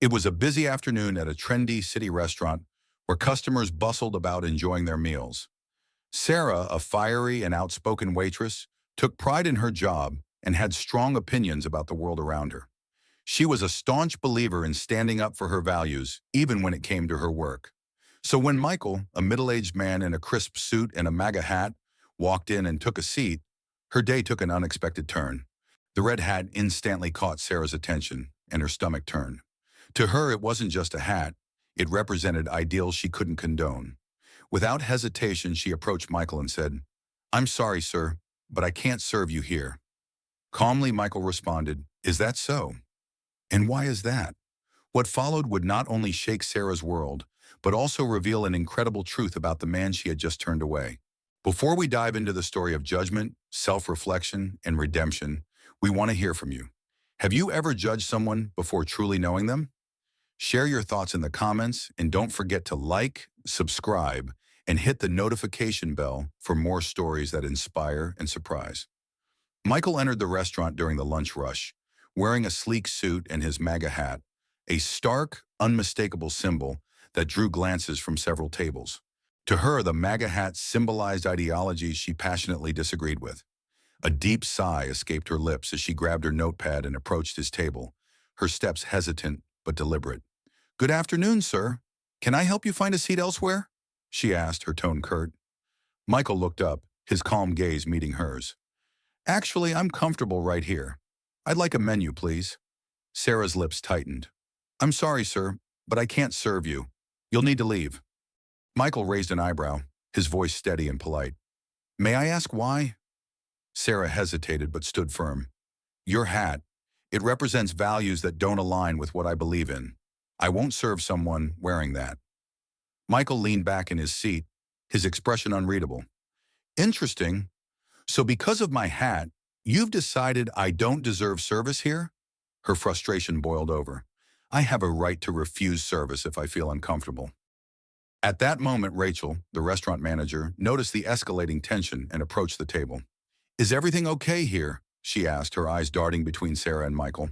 It was a busy afternoon at a trendy city restaurant where customers bustled about enjoying their meals. Sarah, a fiery and outspoken waitress, took pride in her job and had strong opinions about the world around her. She was a staunch believer in standing up for her values, even when it came to her work. So when Michael, a middle-aged man in a crisp suit and a MAGA hat, walked in and took a seat, her day took an unexpected turn. The red hat instantly caught Sarah's attention, and her stomach turned. To her, it wasn't just a hat. It represented ideals she couldn't condone. Without hesitation, she approached Michael and said, "I'm sorry, sir, but I can't serve you here." Calmly, Michael responded, "Is that so? And why is that?" What followed would not only shake Sarah's world, but also reveal an incredible truth about the man she had just turned away. Before we dive into the story of judgment, self-reflection, and redemption, we want to hear from you. Have you ever judged someone before truly knowing them? Share your thoughts in the comments, and don't forget to like, subscribe, and hit the notification bell for more stories that inspire and surprise. Michael entered the restaurant during the lunch rush, wearing a sleek suit and his MAGA hat, a stark, unmistakable symbol that drew glances from several tables. To her, the MAGA hat symbolized ideologies she passionately disagreed with. A deep sigh escaped her lips as she grabbed her notepad and approached his table, her steps hesitant but deliberate. "Good afternoon, sir. Can I help you find a seat elsewhere?" she asked, her tone curt. Michael looked up, his calm gaze meeting hers. "Actually, I'm comfortable right here. I'd like a menu, please." Sarah's lips tightened. "I'm sorry, sir, but I can't serve you. You'll need to leave." Michael raised an eyebrow, his voice steady and polite. "May I ask why?" Sarah hesitated but stood firm. "Your hat. It represents values that don't align with what I believe in. I won't serve someone wearing that." Michael leaned back in his seat, his expression unreadable. "Interesting. So because of my hat, you've decided I don't deserve service here?" Her frustration boiled over. "I have a right to refuse service if I feel uncomfortable." At that moment, Rachel, the restaurant manager, noticed the escalating tension and approached the table. "Is everything okay here?" she asked, her eyes darting between Sarah and Michael.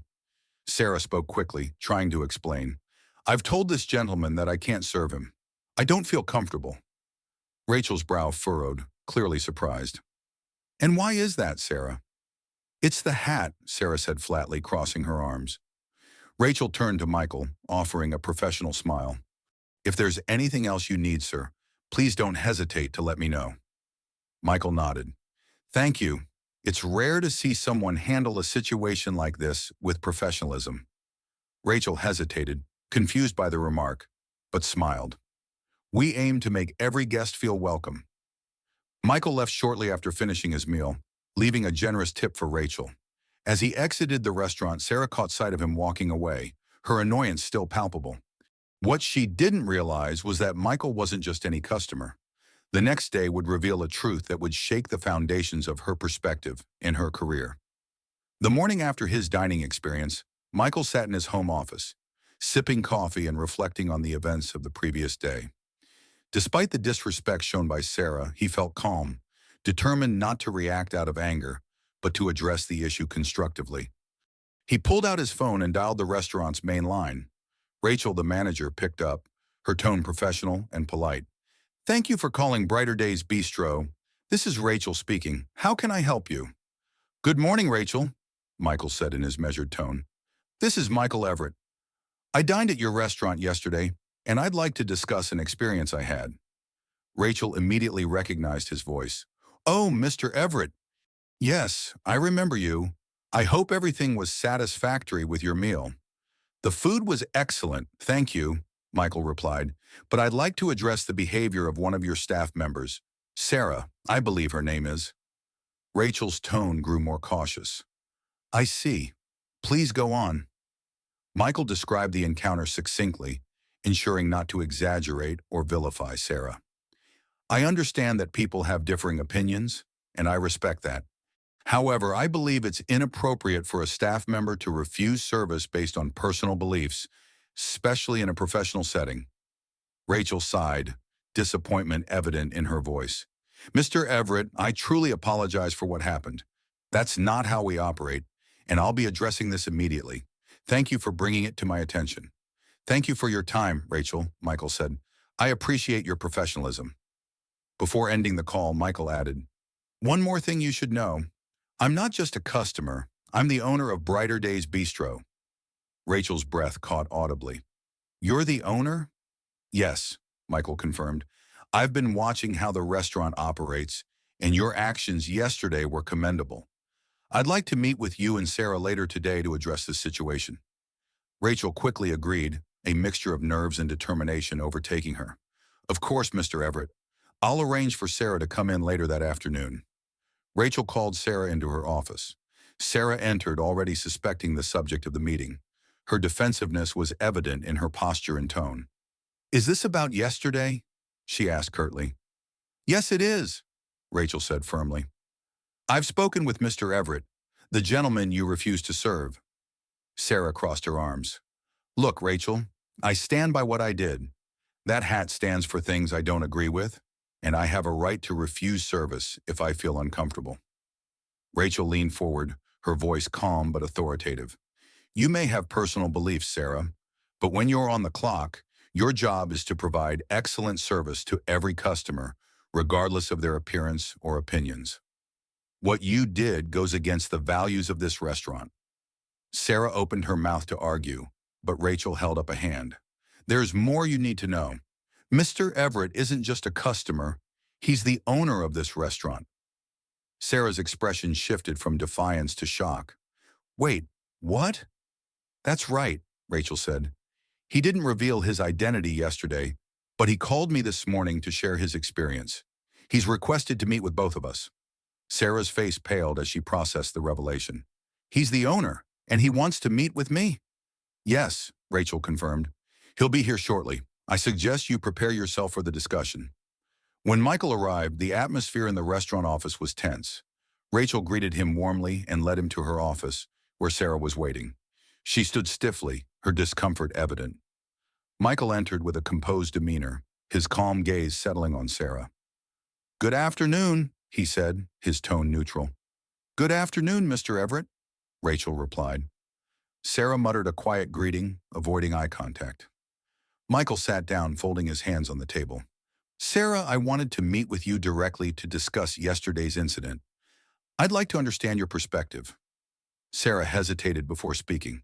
Sarah spoke quickly, trying to explain. "I've told this gentleman that I can't serve him. I don't feel comfortable." Rachel's brow furrowed, clearly surprised. "And why is that, Sarah?" "It's the hat," Sarah said flatly, crossing her arms. Rachel turned to Michael, offering a professional smile. "If there's anything else you need, sir, please don't hesitate to let me know." Michael nodded. "Thank you. It's rare to see someone handle a situation like this with professionalism." Rachel hesitated, confused by the remark, but smiled. "We aim to make every guest feel welcome." Michael left shortly after finishing his meal, leaving a generous tip for Rachel. As he exited the restaurant, Sarah caught sight of him walking away, her annoyance still palpable. What she didn't realize was that Michael wasn't just any customer. The next day would reveal a truth that would shake the foundations of her perspective in her career. The morning after his dining experience, Michael sat in his home office, sipping coffee and reflecting on the events of the previous day. Despite the disrespect shown by Sarah, he felt calm, determined not to react out of anger, but to address the issue constructively. He pulled out his phone and dialed the restaurant's main line. Rachel, the manager, picked up, her tone professional and polite. "Thank you for calling Brighter Days Bistro. This is Rachel speaking. How can I help you?" "Good morning, Rachel," Michael said in his measured tone. "This is Michael Everett. I dined at your restaurant yesterday, and I'd like to discuss an experience I had." Rachel immediately recognized his voice. "Oh, Mr. Everett. Yes, I remember you. I hope everything was satisfactory with your meal." "The food was excellent, thank you," Michael replied, "but I'd like to address the behavior of one of your staff members. Sarah, I believe her name is." Rachel's tone grew more cautious. "I see. Please go on." Michael described the encounter succinctly, ensuring not to exaggerate or vilify Sarah. "I understand that people have differing opinions, and I respect that. However, I believe it's inappropriate for a staff member to refuse service based on personal beliefs, especially in a professional setting." Rachel sighed, disappointment evident in her voice. "Mr. Everett, I truly apologize for what happened. That's not how we operate, and I'll be addressing this immediately. Thank you for bringing it to my attention." Thank you for your time, Rachel, Michael said. I appreciate your professionalism. Before ending the call, Michael added, one more thing you should know. I'm not just a customer. I'm the owner of Brighter Days Bistro. Rachel's breath caught audibly. You're the owner? Yes, Michael confirmed. I've been watching how the restaurant operates, and your actions yesterday were commendable. I'd like to meet with you and Sarah later today to address this situation. Rachel quickly agreed, a mixture of nerves and determination overtaking her. Of course, Mr. Everett. I'll arrange for Sarah to come in later that afternoon. Rachel called Sarah into her office. Sarah entered, already suspecting the subject of the meeting. Her defensiveness was evident in her posture and tone. Is this about yesterday? She asked curtly. Yes, it is, Rachel said firmly. I've spoken with Mr. Everett, the gentleman you refused to serve. Sarah crossed her arms. Look, Rachel, I stand by what I did. That hat stands for things I don't agree with, and I have a right to refuse service if I feel uncomfortable. Rachel leaned forward, her voice calm but authoritative. You may have personal beliefs, Sarah, but when you're on the clock, your job is to provide excellent service to every customer, regardless of their appearance or opinions. What you did goes against the values of this restaurant. Sarah opened her mouth to argue, but Rachel held up a hand. There's more you need to know. Mr. Everett isn't just a customer, he's the owner of this restaurant. Sarah's expression shifted from defiance to shock. Wait, what? That's right, Rachel said. He didn't reveal his identity yesterday, but he called me this morning to share his experience. He's requested to meet with both of us. Sarah's face paled as she processed the revelation. He's the owner, and he wants to meet with me? Yes, Rachel confirmed. He'll be here shortly. I suggest you prepare yourself for the discussion. When Michael arrived, the atmosphere in the restaurant office was tense. Rachel greeted him warmly and led him to her office, where Sarah was waiting. She stood stiffly, her discomfort evident. Michael entered with a composed demeanor, his calm gaze settling on Sarah. Good afternoon, he said, his tone neutral. Good afternoon, Mr. Everett, Rachel replied. Sarah muttered a quiet greeting, avoiding eye contact. Michael sat down, folding his hands on the table. Sarah, I wanted to meet with you directly to discuss yesterday's incident. I'd like to understand your perspective. Sarah hesitated before speaking.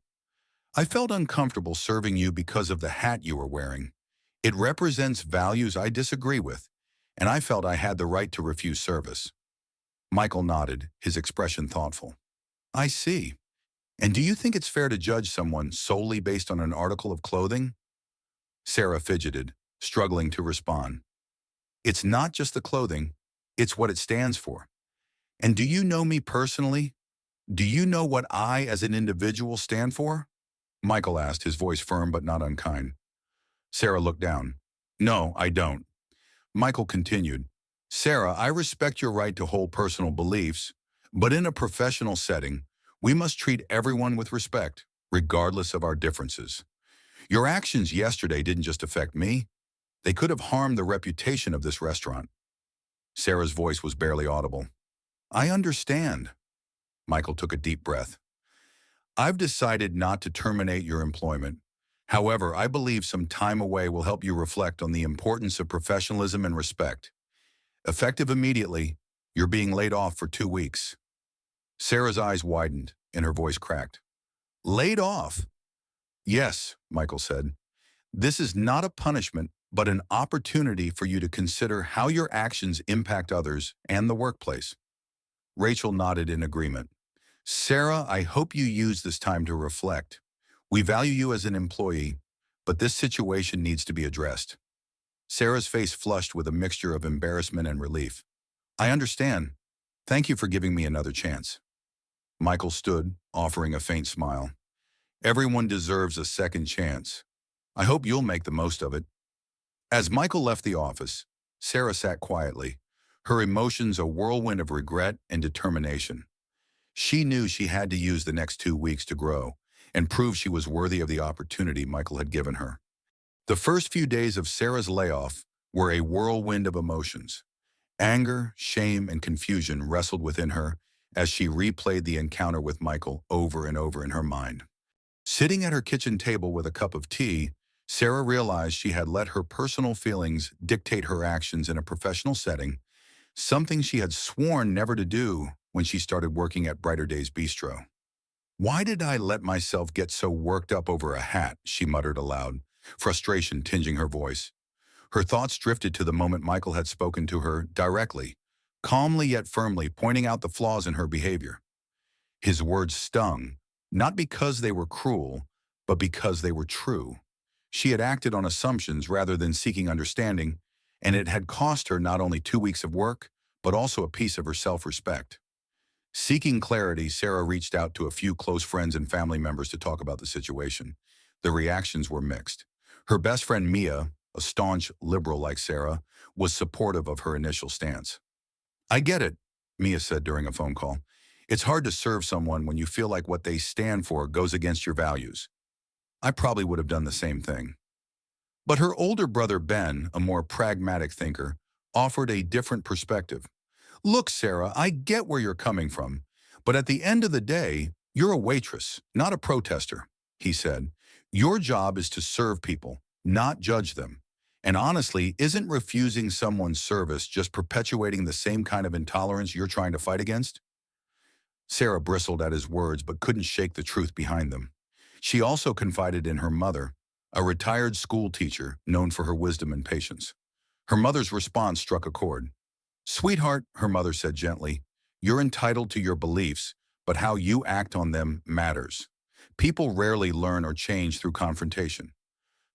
I felt uncomfortable serving you because of the hat you were wearing. It represents values I disagree with, and I felt I had the right to refuse service. Michael nodded, his expression thoughtful. I see. And do you think it's fair to judge someone solely based on an article of clothing? Sarah fidgeted, struggling to respond. It's not just the clothing, it's what it stands for. And do you know me personally? Do you know what I, as an individual, stand for? Michael asked, his voice firm but not unkind. Sarah looked down. No, I don't. Michael continued. Sarah, I respect your right to hold personal beliefs, but in a professional setting, we must treat everyone with respect, regardless of our differences. Your actions yesterday didn't just affect me. They could have harmed the reputation of this restaurant. Sarah's voice was barely audible. I understand. Michael took a deep breath. I've decided not to terminate your employment. However, I believe some time away will help you reflect on the importance of professionalism and respect. Effective immediately, you're being laid off for 2 weeks. Sarah's eyes widened and her voice cracked. Laid off? Yes, Michael said. This is not a punishment, but an opportunity for you to consider how your actions impact others and the workplace. Rachel nodded in agreement. Sarah, I hope you use this time to reflect. We value you as an employee, but this situation needs to be addressed. Sarah's face flushed with a mixture of embarrassment and relief. I understand. Thank you for giving me another chance. Michael stood, offering a faint smile. Everyone deserves a second chance. I hope you'll make the most of it. As Michael left the office, Sarah sat quietly, her emotions a whirlwind of regret and determination. She knew she had to use the next 2 weeks to grow and prove she was worthy of the opportunity Michael had given her. The first few days of Sarah's layoff were a whirlwind of emotions. Anger, shame, and confusion wrestled within her as she replayed the encounter with Michael over and over in her mind. Sitting at her kitchen table with a cup of tea, Sarah realized she had let her personal feelings dictate her actions in a professional setting, something she had sworn never to do when she started working at Brighter Days Bistro. "Why did I let myself get so worked up over a hat?" she muttered aloud, frustration tinging her voice. Her thoughts drifted to the moment Michael had spoken to her directly, calmly yet firmly pointing out the flaws in her behavior. His words stung, not because they were cruel, but because they were true. She had acted on assumptions rather than seeking understanding, and it had cost her not only 2 weeks of work, but also a piece of her self-respect. Seeking clarity, Sarah reached out to a few close friends and family members to talk about the situation. The reactions were mixed. Her best friend Mia, a staunch liberal like Sarah, was supportive of her initial stance. "I get it," Mia said during a phone call. "It's hard to serve someone when you feel like what they stand for goes against your values. I probably would have done the same thing." But her older brother Ben, a more pragmatic thinker, offered a different perspective. "Look, Sarah, I get where you're coming from, but at the end of the day, you're a waitress, not a protester," he said. "Your job is to serve people, not judge them. And honestly, isn't refusing someone's service just perpetuating the same kind of intolerance you're trying to fight against?" Sarah bristled at his words but couldn't shake the truth behind them. She also confided in her mother, a retired school teacher known for her wisdom and patience. Her mother's response struck a chord. "Sweetheart," her mother said gently, "you're entitled to your beliefs, but how you act on them matters. People rarely learn or change through confrontation.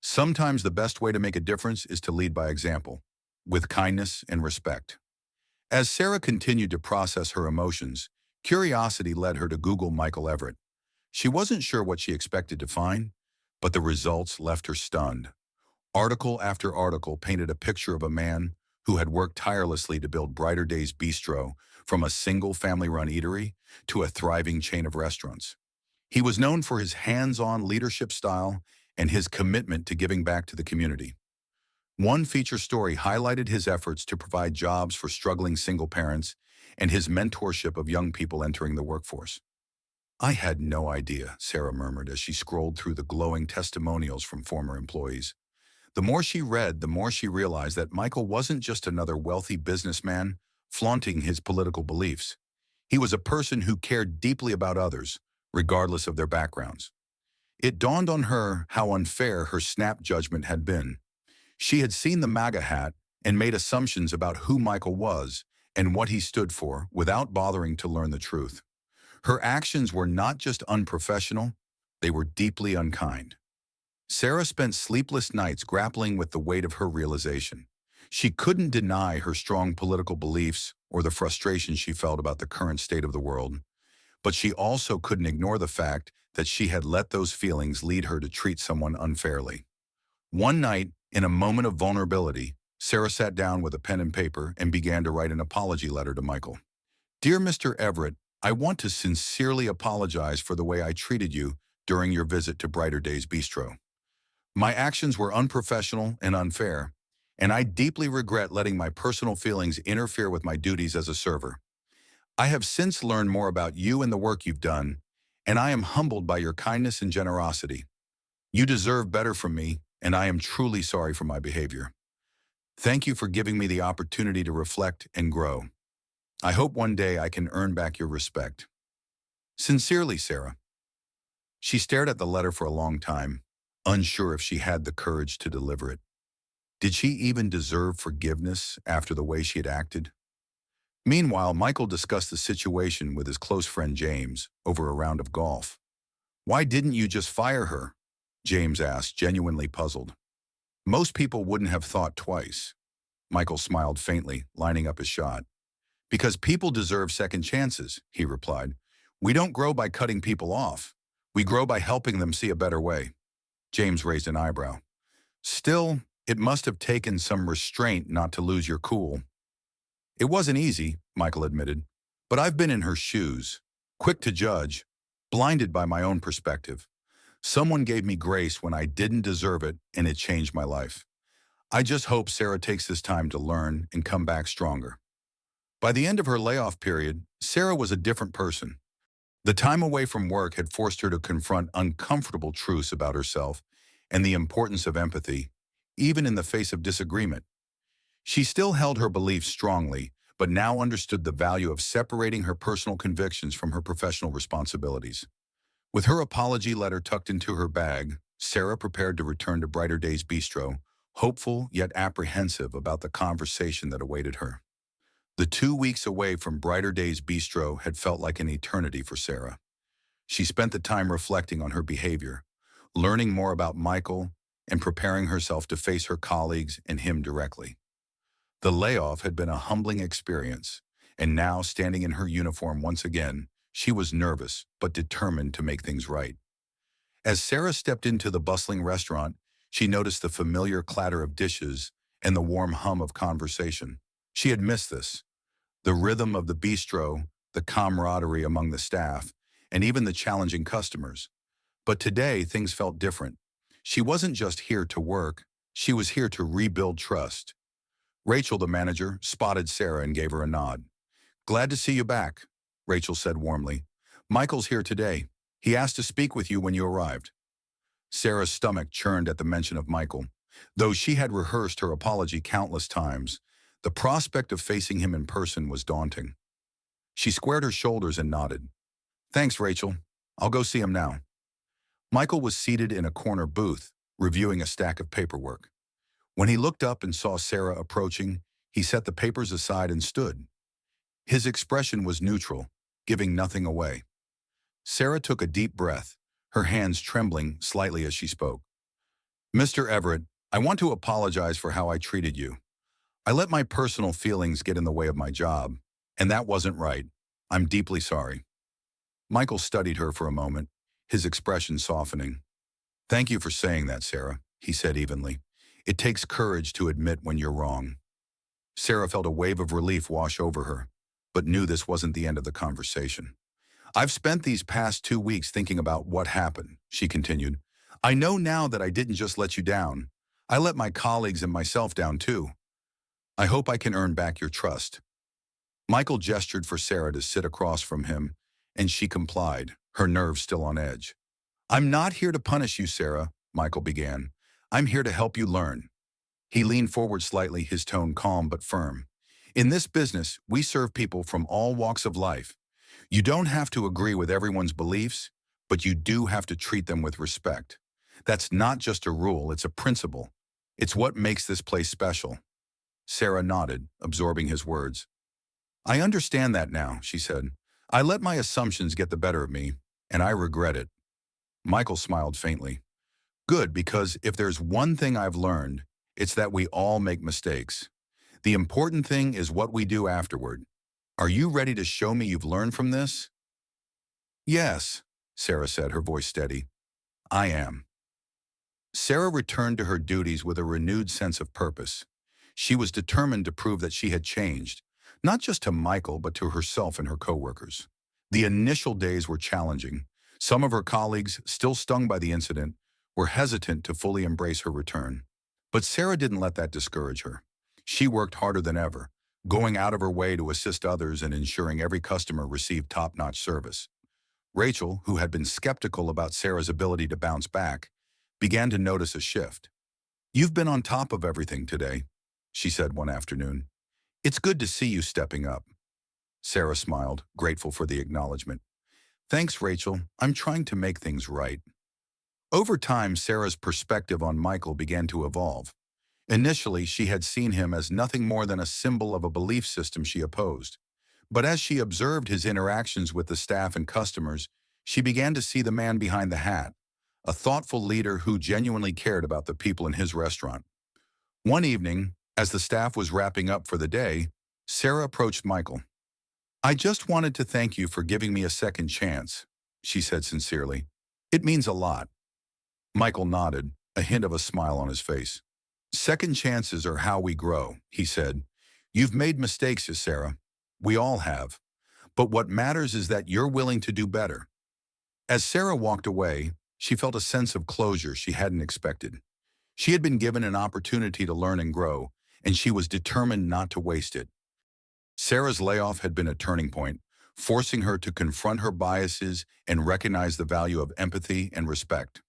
Sometimes the best way to make a difference is to lead by example, with kindness and respect." As Sarah continued to process her emotions, curiosity led her to Google Michael Everett. She wasn't sure what she expected to find, but the results left her stunned. Article after article painted a picture of a man who had worked tirelessly to build Brighter Days Bistro from a single family-run eatery to a thriving chain of restaurants. He was known for his hands-on leadership style and his commitment to giving back to the community. One feature story highlighted his efforts to provide jobs for struggling single parents and his mentorship of young people entering the workforce. "I had no idea," Sarah murmured as she scrolled through the glowing testimonials from former employees. The more she read, the more she realized that Michael wasn't just another wealthy businessman flaunting his political beliefs. He was a person who cared deeply about others, regardless of their backgrounds. It dawned on her how unfair her snap judgment had been. She had seen the MAGA hat and made assumptions about who Michael was and what he stood for without bothering to learn the truth. Her actions were not just unprofessional, they were deeply unkind. Sarah spent sleepless nights grappling with the weight of her realization. She couldn't deny her strong political beliefs or the frustration she felt about the current state of the world, but she also couldn't ignore the fact that she had let those feelings lead her to treat someone unfairly. One night, in a moment of vulnerability, Sarah sat down with a pen and paper and began to write an apology letter to Michael. "Dear Mr. Everett, I want to sincerely apologize for the way I treated you during your visit to Brighter Days Bistro. My actions were unprofessional and unfair, and I deeply regret letting my personal feelings interfere with my duties as a server. I have since learned more about you and the work you've done, and I am humbled by your kindness and generosity. You deserve better from me, and I am truly sorry for my behavior. Thank you for giving me the opportunity to reflect and grow. I hope one day I can earn back your respect. Sincerely, Sarah." She stared at the letter for a long time, unsure if she had the courage to deliver it. Did she even deserve forgiveness after the way she had acted? Meanwhile, Michael discussed the situation with his close friend James over a round of golf. "Why didn't you just fire her?" James asked, genuinely puzzled. "Most people wouldn't have thought twice." Michael smiled faintly, lining up his shot. "Because people deserve second chances," he replied. "We don't grow by cutting people off. We grow by helping them see a better way." James raised an eyebrow. "Still, it must have taken some restraint not to lose your cool." "It wasn't easy," Michael admitted, "but I've been in her shoes, quick to judge, blinded by my own perspective. Someone gave me grace when I didn't deserve it, and it changed my life. I just hope Sarah takes this time to learn and come back stronger." By the end of her layoff period, Sarah was a different person. The time away from work had forced her to confront uncomfortable truths about herself, and the importance of empathy, even in the face of disagreement. She still held her beliefs strongly, but now understood the value of separating her personal convictions from her professional responsibilities. With her apology letter tucked into her bag, Sarah prepared to return to Brighter Days Bistro, hopeful yet apprehensive about the conversation that awaited her. The 2 weeks away from Brighter Days Bistro had felt like an eternity for Sarah. She spent the time reflecting on her behavior, learning more about Michael, and preparing herself to face her colleagues and him directly. The layoff had been a humbling experience, and now, standing in her uniform once again, she was nervous but determined to make things right. As Sarah stepped into the bustling restaurant, she noticed the familiar clatter of dishes and the warm hum of conversation. She had missed this. The rhythm of the bistro, the camaraderie among the staff, and even the challenging customers. But today, things felt different. She wasn't just here to work, she was here to rebuild trust. Rachel, the manager, spotted Sarah and gave her a nod. "Glad to see you back," Rachel said warmly. "Michael's here today. He asked to speak with you when you arrived." Sarah's stomach churned at the mention of Michael. Though she had rehearsed her apology countless times, the prospect of facing him in person was daunting. She squared her shoulders and nodded. "Thanks, Rachel. I'll go see him now." Michael was seated in a corner booth, reviewing a stack of paperwork. When he looked up and saw Sarah approaching, he set the papers aside and stood. His expression was neutral, giving nothing away. Sarah took a deep breath, her hands trembling slightly as she spoke. "Mr. Everett, I want to apologize for how I treated you. I let my personal feelings get in the way of my job, and that wasn't right. I'm deeply sorry." Michael studied her for a moment, his expression softening. "Thank you for saying that, Sarah," he said evenly. "It takes courage to admit when you're wrong." Sarah felt a wave of relief wash over her, but knew this wasn't the end of the conversation. "I've spent these past 2 weeks thinking about what happened," she continued. "I know now that I didn't just let you down. I let my colleagues and myself down too. I hope I can earn back your trust." Michael gestured for Sarah to sit across from him, and she complied, her nerves still on edge. "I'm not here to punish you, Sarah," Michael began. "I'm here to help you learn." He leaned forward slightly, his tone calm but firm. "In this business, we serve people from all walks of life. You don't have to agree with everyone's beliefs, but you do have to treat them with respect. That's not just a rule, it's a principle. It's what makes this place special." Sarah nodded, absorbing his words. "I understand that now," she said. "I let my assumptions get the better of me, and I regret it." Michael smiled faintly. "Good, because if there's one thing I've learned, it's that we all make mistakes. The important thing is what we do afterward. Are you ready to show me you've learned from this?" "Yes," Sarah said, her voice steady. "I am." Sarah returned to her duties with a renewed sense of purpose. She was determined to prove that she had changed, not just to Michael, but to herself and her coworkers. The initial days were challenging. Some of her colleagues, still stung by the incident, were hesitant to fully embrace her return. But Sarah didn't let that discourage her. She worked harder than ever, going out of her way to assist others and ensuring every customer received top-notch service. Rachel, who had been skeptical about Sarah's ability to bounce back, began to notice a shift. "You've been on top of everything today," she said one afternoon. "It's good to see you stepping up." Sarah smiled, grateful for the acknowledgement. "Thanks, Rachel. I'm trying to make things right." Over time, Sarah's perspective on Michael began to evolve. Initially, she had seen him as nothing more than a symbol of a belief system she opposed. But as she observed his interactions with the staff and customers, she began to see the man behind the hat, a thoughtful leader who genuinely cared about the people in his restaurant. One evening, as the staff was wrapping up for the day, Sarah approached Michael. "I just wanted to thank you for giving me a second chance," she said sincerely. "It means a lot." Michael nodded, a hint of a smile on his face. "Second chances are how we grow," he said. "You've made mistakes, Sarah. We all have. But what matters is that you're willing to do better." As Sarah walked away, she felt a sense of closure she hadn't expected. She had been given an opportunity to learn and grow, and she was determined not to waste it. Sarah's layoff had been a turning point, forcing her to confront her biases and recognize the value of empathy and respect.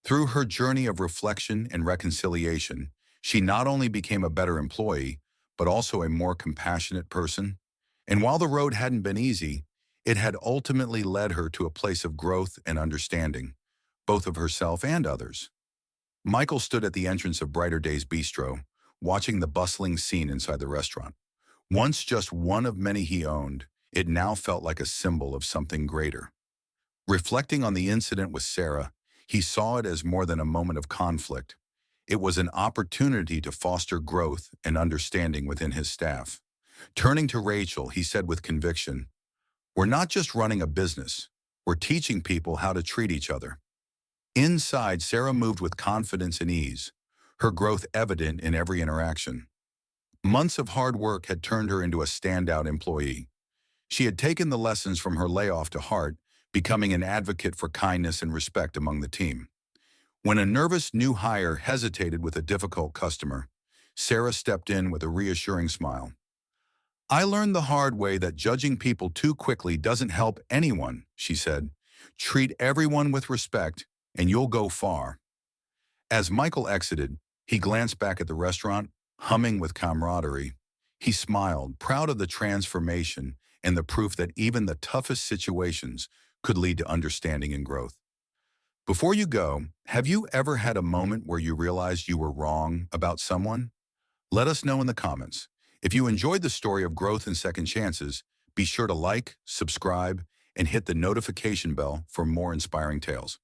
Through her journey of reflection and reconciliation, she not only became a better employee, but also a more compassionate person. And while the road hadn't been easy, it had ultimately led her to a place of growth and understanding, both of herself and others. Michael stood at the entrance of Brighter Days Bistro, watching the bustling scene inside the restaurant. Once just one of many he owned, it now felt like a symbol of something greater. Reflecting on the incident with Sarah, he saw it as more than a moment of conflict. It was an opportunity to foster growth and understanding within his staff. Turning to Rachel, he said with conviction, "We're not just running a business, we're teaching people how to treat each other." Inside, Sarah moved with confidence and ease, her growth evident in every interaction. Months of hard work had turned her into a standout employee. She had taken the lessons from her layoff to heart, becoming an advocate for kindness and respect among the team. When a nervous new hire hesitated with a difficult customer, Sarah stepped in with a reassuring smile. "I learned the hard way that judging people too quickly doesn't help anyone," she said. "Treat everyone with respect, and you'll go far." As Michael exited, he glanced back at the restaurant, humming with camaraderie. He smiled, proud of the transformation and the proof that even the toughest situations could lead to understanding and growth. Before you go, have you ever had a moment where you realized you were wrong about someone? Let us know in the comments. If you enjoyed the story of growth and second chances, be sure to like, subscribe, and hit the notification bell for more inspiring tales.